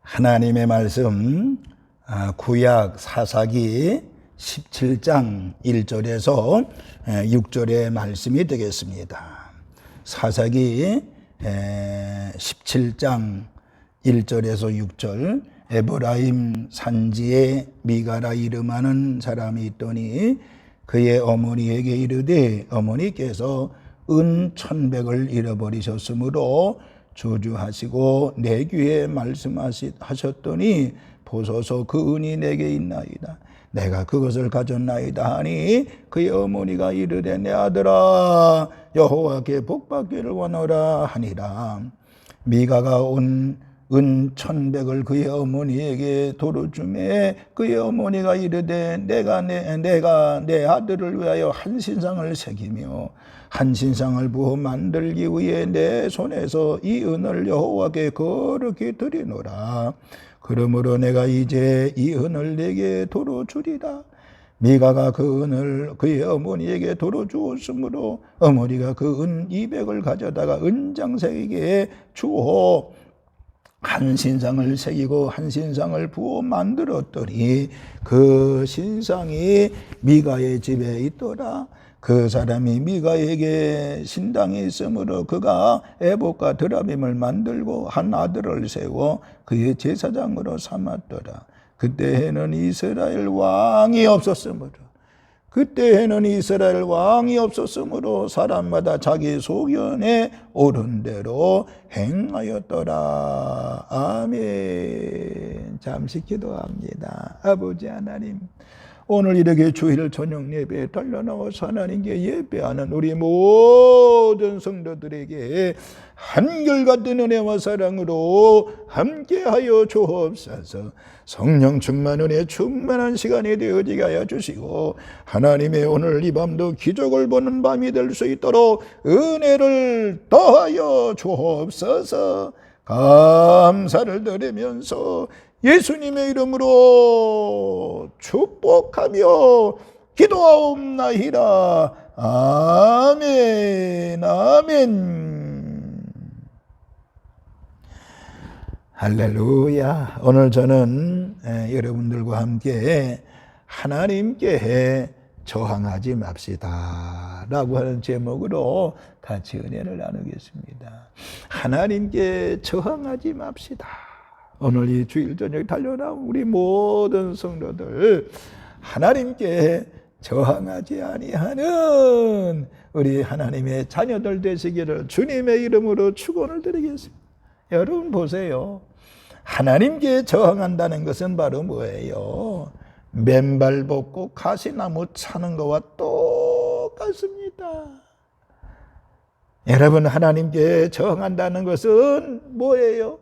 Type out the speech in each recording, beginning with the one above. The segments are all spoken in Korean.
하나님의 말씀 구약 사사기 17장 1절에서 6절의 말씀이 되겠습니다. 사사기 17장 1절에서 6절 에브라임 산지에 미가라 이름하는 사람이 있더니 그의 어머니에게 이르되 어머니께서 은 1,100을 잃어버리셨으므로 저주하시고 내 귀에 말씀하셨더니 보소서 그 은이 내게 있나이다. 내가 그것을 가졌나이다 하니 그의 어머니가 이르되 내 아들아 여호와께 복받기를 원하라 하니라. 미가가 은 1,100을 그의 어머니에게 도로 주매 그의 어머니가 이르되 내가 내 아들을 위하여 한 신상을 새기며 한 신상을 부어 만들기 위해 내 손에서 이 은을 여호와께 거룩히 드리노라. 그러므로 내가 이제 이 은을 내게 도로 주리라. 미가가 그 은을 그의 어머니에게 도로 주었으므로 어머니가 그 은 200을 가져다가 은장색에게 주어 한 신상을 새기고 한 신상을 부어 만들었더니 그 신상이 미가의 집에 있더라. 그 사람이 미가에게 신당이 있으므로 그가 에봇과 드라빔을 만들고 한 아들을 세워 그의 제사장으로 삼았더라. 그때에는 이스라엘 왕이 없었으므로 사람마다 자기 소견에 옳은 대로 행하였더라. 아멘. 잠시 기도합니다. 아버지 하나님, 오늘 이렇게 주일 저녁 예배에 달려나와서 하나님께 예배하는 우리 모든 성도들에게 한결같은 은혜와 사랑으로 함께하여 주옵소서. 성령 충만 은혜 충만한 시간이 되어지게 하여 주시고 하나님의 오늘 이 밤도 기적을 보는 밤이 될 수 있도록 은혜를 더하여 주옵소서. 감사를 드리면서 예수님의 이름으로 축복하며 기도하옵나이다. 아멘. 아멘. 할렐루야. 오늘 저는 여러분들과 함께 하나님께 저항하지 맙시다 라고 하는 제목으로 같이 은혜를 나누겠습니다. 하나님께 저항하지 맙시다. 오늘 이 주일 저녁 달려나온 우리 모든 성도들 하나님께 저항하지 아니하는 우리 하나님의 자녀들 되시기를 주님의 이름으로 축원을 드리겠습니다. 여러분 보세요. 하나님께 저항한다는 것은 바로 뭐예요? 맨발 벗고 가시나무 차는 것과 똑같습니다. 여러분, 하나님께 저항한다는 것은 뭐예요?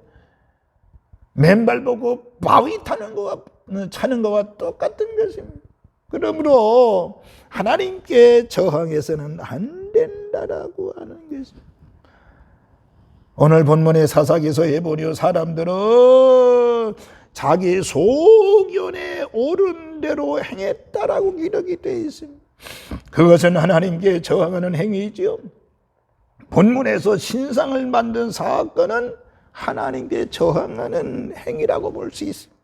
맨발 벗고 바위 차는 것과 똑같은 것입니다. 그러므로 하나님께 저항해서는 안 된다라고 하는 것입니다. 오늘 본문의 사사기서에 보니 사람들은 자기 소견에 옳은 대로 행했다라고 기록이 되어 있습니다. 그것은 하나님께 저항하는 행위죠. 본문에서 신상을 만든 사건은 하나님께 저항하는 행위라고 볼 수 있습니다.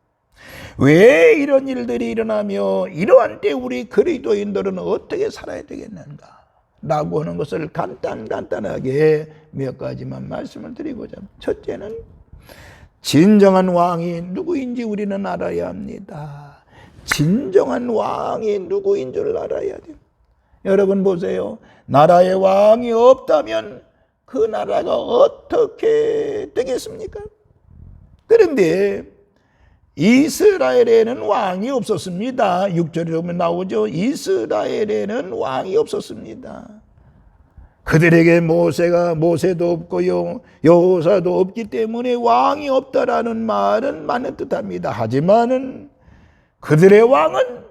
왜 이런 일들이 일어나며 이러한 때 우리 그리스도인들은 어떻게 살아야 되겠는가 라고 하는 것을 간단하게 몇 가지만 말씀을 드리고자 합니다. 첫째는 진정한 왕이 누구인지 우리는 알아야 합니다. 진정한 왕이 누구인 줄 알아야 돼요. 여러분 보세요. 나라에 왕이 없다면 그 나라가 어떻게 되겠습니까? 그런데 이스라엘에는 왕이 없었습니다. 6절에 보면 나오죠. 이스라엘에는 왕이 없었습니다. 그들에게 모세도 없고요, 여호사도 없기 때문에 왕이 없다라는 말은 많은 뜻합니다. 하지만은 그들의 왕은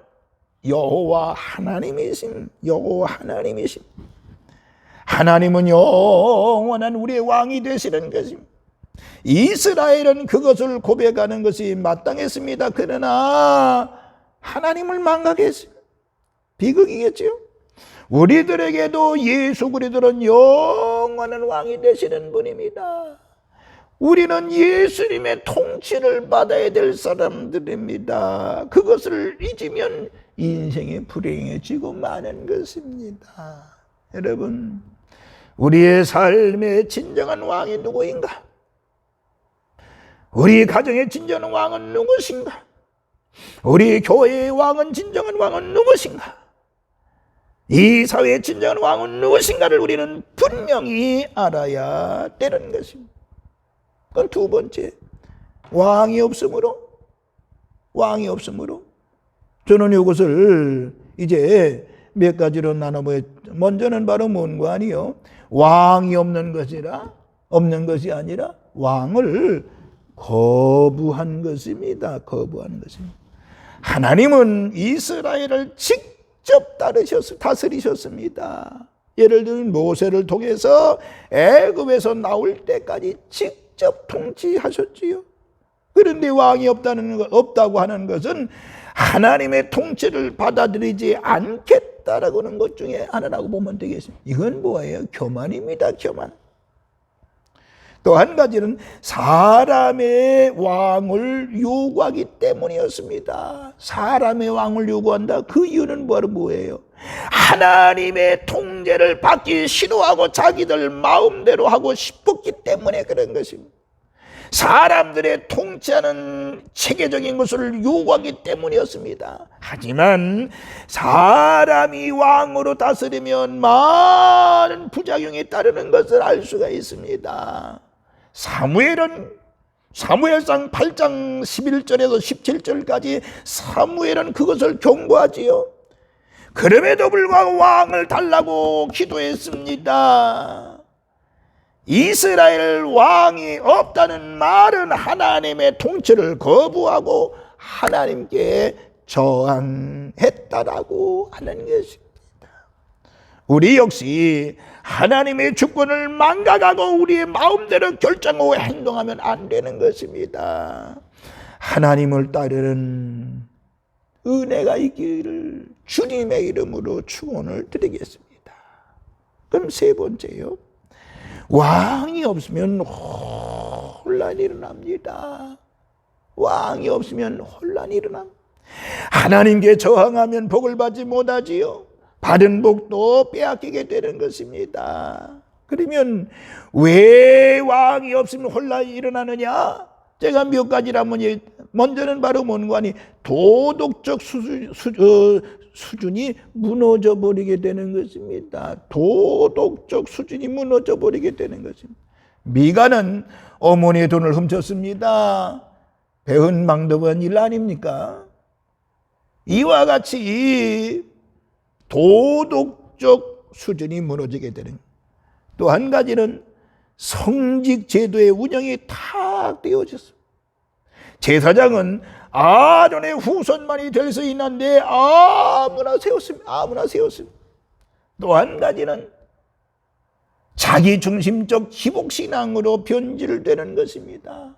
여호와 하나님이신, 하나님은 영원한 우리의 왕이 되시는 것입니다. 이스라엘은 그것을 고백하는 것이 마땅했습니다. 그러나 하나님을 망각했습니다. 비극이겠죠. 우리들에게도 예수 그리스도는 영원한 왕이 되시는 분입니다. 우리는 예수님의 통치를 받아야 될 사람들입니다. 그것을 잊으면 인생이 불행해지고 마는 것입니다. 여러분, 우리의 삶의 진정한 왕이 누구인가? 우리 가정의 진정한 왕은 누구신가? 우리 교회의 왕은, 진정한 왕은 누구신가? 이 사회의 진정한 왕은 누구신가를 우리는 분명히 알아야 되는 것입니다. 그건 두 번째, 왕이 없으므로 저는 이것을 이제 몇 가지로 나눠보여. 먼저는 바로 뭔가 아니요, 왕이 없는 것이 아니라 왕을 거부한 것입니다. 하나님은 이스라엘을 직접 다스리셨습니다. 예를 들면 모세를 통해서 애굽에서 나올 때까지 직접 통치하셨지요. 그런데 왕이 없다고 하는 것은 하나님의 통치를 받아들이지 않겠다라고 하는 것 중에 하나라고 보면 되겠습니다. 이건 뭐예요? 교만입니다. 교만. 또 한 가지는 사람의 왕을 요구하기 때문이었습니다. 사람의 왕을 요구한다. 그 이유는 뭐예요? 하나님의 통제를 받기 싫어하고 자기들 마음대로 하고 싶었기 때문에 그런 것입니다. 사람들의 통치하는 체계적인 것을 요구하기 때문이었습니다. 하지만 사람이 왕으로 다스리면 많은 부작용이 따르는 것을 알 수가 있습니다. 사무엘상 8장 11절에서 17절까지 사무엘은 그것을 경고하지요. 그럼에도 불구하고 왕을 달라고 기도했습니다. 이스라엘 왕이 없다는 말은 하나님의 통치를 거부하고 하나님께 저항했다라고 하는 것입니다. 우리 역시 하나님의 주권을 망각하고 우리의 마음대로 결정하고 행동하면 안 되는 것입니다. 하나님을 따르는 은혜가 있기를 주님의 이름으로 축원을 드리겠습니다. 그럼 세 번째요, 왕이 없으면 혼란이 일어납니다. 왕이 없으면 혼란이 일어납니다. 하나님께 저항하면 복을 받지 못하지요. 받은 복도 빼앗기게 되는 것입니다. 그러면 왜 왕이 없으면 혼란이 일어나느냐? 제가 몇 가지라면, 먼저는 바로 뭔가 하니 도덕적 수준이 무너져 버리게 되는 것입니다. 도덕적 수준이 무너져 버리게 되는 것입니다. 미가는 어머니의 돈을 훔쳤습니다. 배은망덕한 일 아닙니까? 이와 같이 도덕적 수준이 무너지게 되는. 또 한 가지는 성직 제도의 운영이 탁 되어졌습니다. 제사장은 아론의 후손만이 될 수 있는데 아무나 세웠습니다. 또 한 가지는 자기중심적 기복신앙으로 변질되는 것입니다.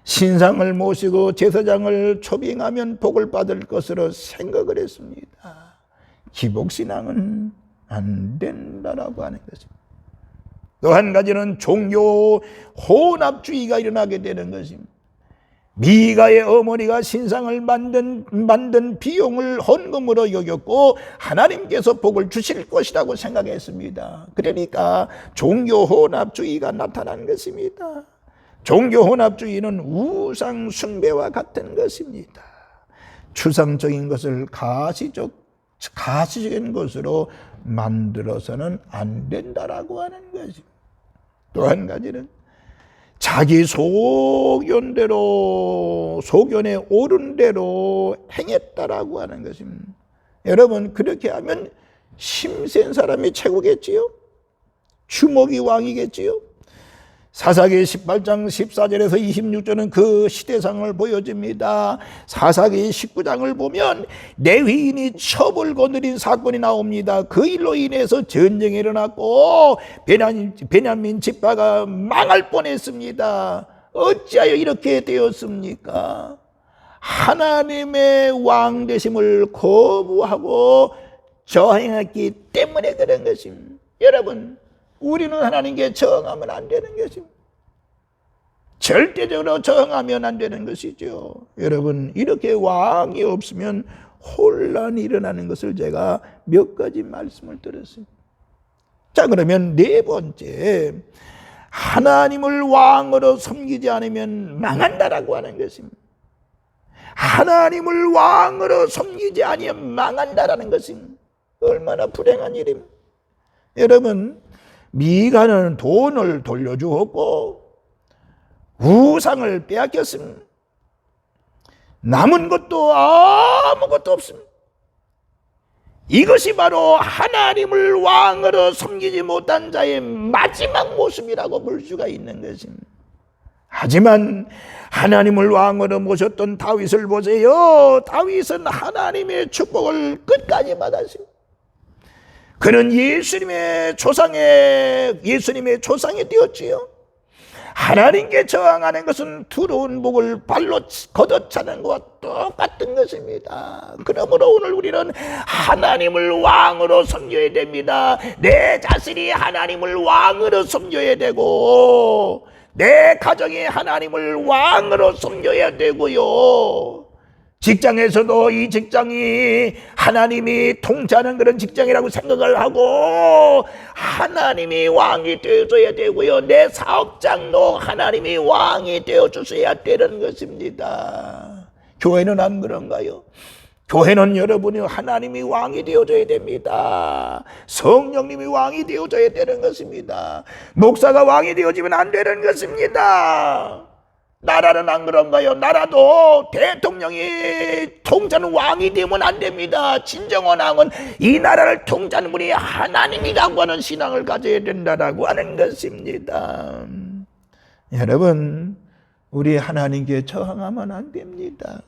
신상을 모시고 제사장을 초빙하면 복을 받을 것으로 생각을 했습니다. 기복신앙은 안 된다라고 하는 것입니다. 또 한 가지는 종교 혼합주의가 일어나게 되는 것입니다. 미가의 어머니가 신상을 만든 비용을 헌금으로 여겼고 하나님께서 복을 주실 것이라고 생각했습니다. 그러니까 종교 혼합주의가 나타난 것입니다. 종교 혼합주의는 우상 숭배와 같은 것입니다. 추상적인 것을 가시적인 것으로 만들어서는 안 된다라고 하는 것입니다. 또 한 가지는 자기 소견에 옳은 대로 행했다라고 하는 것입니다. 여러분, 그렇게 하면 힘센 사람이 최고겠지요? 주먹이 왕이겠지요? 사사기 18장 14절에서 26절은 그 시대상을 보여줍니다. 사사기 19장을 보면 레위인이 첩을 거느린 사건이 나옵니다. 그 일로 인해서 전쟁이 일어났고 베냐민 지파가 망할 뻔했습니다. 어찌하여 이렇게 되었습니까? 하나님의 왕 되심을 거부하고 저항했기 때문에 그런 것입니다. 여러분, 우리는 하나님께 저항하면 안 되는 것입니다. 절대적으로 저항하면 안 되는 것이죠. 여러분, 이렇게 왕이 없으면 혼란이 일어나는 것을 제가 몇 가지 말씀을 드렸습니다. 자, 그러면 네 번째, 하나님을 왕으로 섬기지 않으면 망한다라고 하는 것입니다. 하나님을 왕으로 섬기지 아니하면 망한다라는 것입니다. 얼마나 불행한 일입니다. 여러분, 미가는 돈을 돌려주었고 우상을 빼앗겼습니다. 남은 것도 아무것도 없습니다. 이것이 바로 하나님을 왕으로 섬기지 못한 자의 마지막 모습이라고 볼 수가 있는 것입니다. 하지만 하나님을 왕으로 모셨던 다윗을 보세요. 다윗은 하나님의 축복을 끝까지 받았습니다. 그는 예수님의 조상이 되었지요. 하나님께 저항하는 것은 두려운 목을 발로 걷어차는 것과 똑같은 것입니다. 그러므로 오늘 우리는 하나님을 왕으로 섬겨야 됩니다. 내 자신이 하나님을 왕으로 섬겨야 되고 내 가정이 하나님을 왕으로 섬겨야 되고요. 직장에서도 이 직장이 하나님이 통치하는 그런 직장이라고 생각을 하고 하나님이 왕이 되어줘야 되고요. 내 사업장도 하나님이 왕이 되어주셔야 되는 것입니다. 교회는 안 그런가요? 교회는 여러분이 하나님이 왕이 되어줘야 됩니다. 성령님이 왕이 되어줘야 되는 것입니다. 목사가 왕이 되어지면 안 되는 것입니다. 나라는 안 그런가요? 나라도 대통령이 통치하는 왕이 되면 안 됩니다. 진정한 왕은 이 나라를 통치하는 분이 하나님이라고 하는 신앙을 가져야 된다라고 하는 것입니다. 여러분, 우리 하나님께 저항하면 안 됩니다.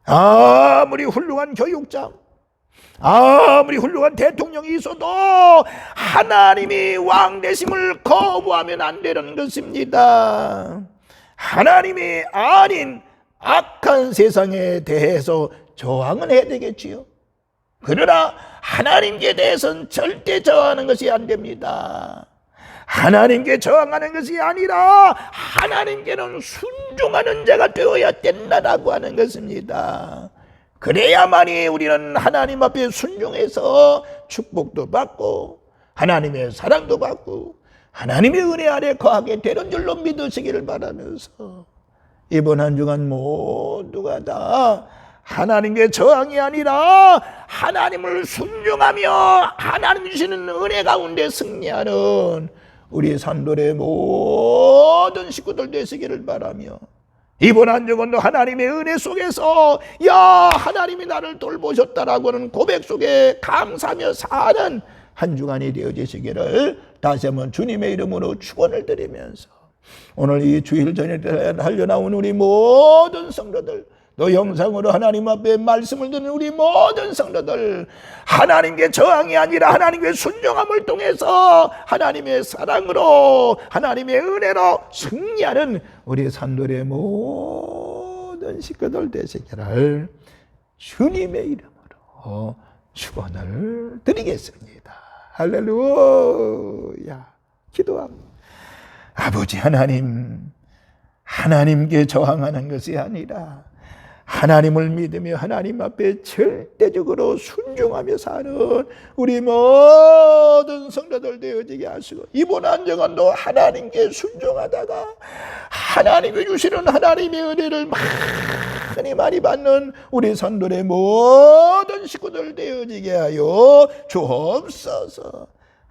아무리 훌륭한 교육장, 아무리 훌륭한 대통령이 있어도 하나님이 왕 되심을 거부하면 안 되는 것입니다. 하나님이 아닌 악한 세상에 대해서 저항은 해야 되겠지요. 그러나 하나님께 대해서는 절대 저항하는 것이 안 됩니다. 하나님께 저항하는 것이 아니라 하나님께는 순종하는 자가 되어야 된다라고 하는 것입니다. 그래야만이 우리는 하나님 앞에 순종해서 축복도 받고 하나님의 사랑도 받고 하나님의 은혜 아래 거하게 되는 줄로 믿으시기를 바라면서 이번 한 주간 모두가 다 하나님께 저항이 아니라 하나님을 순종하며 하나님 주시는 은혜 가운데 승리하는 우리 산돌의 모든 식구들 되시기를 바라며 이번 한 주간도 하나님의 은혜 속에서 야 하나님이 나를 돌보셨다라고 하는 고백 속에 감사하며 사는 한 주간이 되어지시기를 다시 한번 주님의 이름으로 축원을 드리면서 오늘 이 주일 전에 달려나온 우리 모든 성도들 또 영상으로 하나님 앞에 말씀을 듣는 우리 모든 성도들 하나님께 저항이 아니라 하나님께 순종함을 통해서 하나님의 사랑으로 하나님의 은혜로 승리하는 우리 산돌의 모든 식구들 되시기를 주님의 이름으로 축원을 드리겠습니다. 할렐루야. 기도합니다. 아버지 하나님, 하나님께 저항하는 것이 아니라 하나님을 믿으며 하나님 앞에 절대적으로 순종하며 사는 우리 모든 성도들 되어지게 하시고 이번 한 주간도 하나님께 순종하다가 하나님이 주시는 하나님의 은혜를 많이 받는 우리 산돌의 모든 식구들 되어지게 하여 주옵소서.